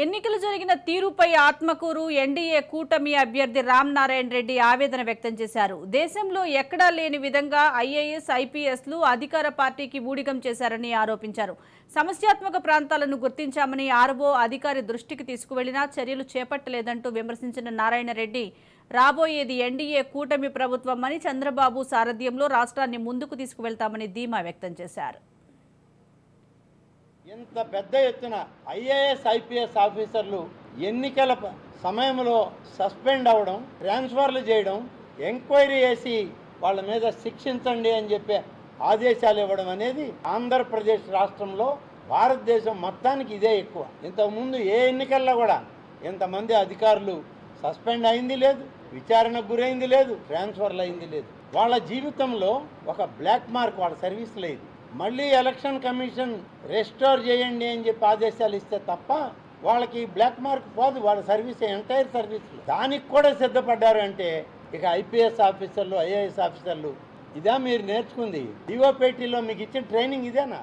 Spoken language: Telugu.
ఎన్నికలు జరిగిన తీరుపై ఆత్మకూరు ఎన్డీఏ కూటమి అభ్యర్థి రామ్ నారాయణ రెడ్డి ఆవేదన వ్యక్తం చేశారు. దేశంలో ఎక్కడా లేని విధంగా ఐఏఎస్, ఐపీఎస్లు అధికార పార్టీకి ఊడిగం చేశారని ఆరోపించారు. సమస్యాత్మక ప్రాంతాలను గుర్తించామని ఆర్ఓ అధికారి దృష్టికి తీసుకువెళ్లినా చర్యలు చేపట్టలేదంటూ విమర్శించిన నారాయణ రెడ్డి రాబోయేది ఎన్డీఏ కూటమి ప్రభుత్వమని, చంద్రబాబు సారథ్యంలో రాష్ట్రాన్ని ముందుకు తీసుకువెళ్తామని ధీమా వ్యక్తం చేశారు. ఇంత పెద్ద ఎత్తున ఐఏఎస్, ఐపీఎస్ ఆఫీసర్లు ఎన్నికల సమయంలో సస్పెండ్ అవ్వడం, ట్రాన్స్ఫర్లు చేయడం, ఎంక్వైరీ చేసి వాళ్ళ మీద శిక్షించండి అని చెప్పే ఆదేశాలు ఇవ్వడం అనేది ఆంధ్రప్రదేశ్ రాష్ట్రంలో భారతదేశం మొత్తానికి ఇదే ఎక్కువ. ఇంతకుముందు ఏ ఎన్నికల్లో కూడా ఇంతమంది అధికారులు సస్పెండ్ అయింది లేదు, విచారణకు గురైంది లేదు, ట్రాన్స్ఫర్లు అయింది లేదు. వాళ్ళ జీవితంలో ఒక బ్లాక్ మార్క్ వాళ్ళ సర్వీస్ లేదు. మళ్ళీ ఎలక్షన్ కమిషన్ రెస్టోర్ చేయండి అని చెప్పి ఆదేశాలు ఇస్తే తప్ప వాళ్ళకి బ్లాక్ మార్క్ పోదు. వాళ్ళ సర్వీస్ ఎంటైర్ సర్వీస్ దానికి కూడా సిద్ధపడ్డారు అంటే ఇక ఐపీఎస్ ఆఫీసర్లు, ఐఏఎస్ ఆఫీసర్లు ఇదా మీరు నేర్చుకుంది? డిఓపేటీలో మీకు ఇచ్చిన ట్రైనింగ్ ఇదేనా?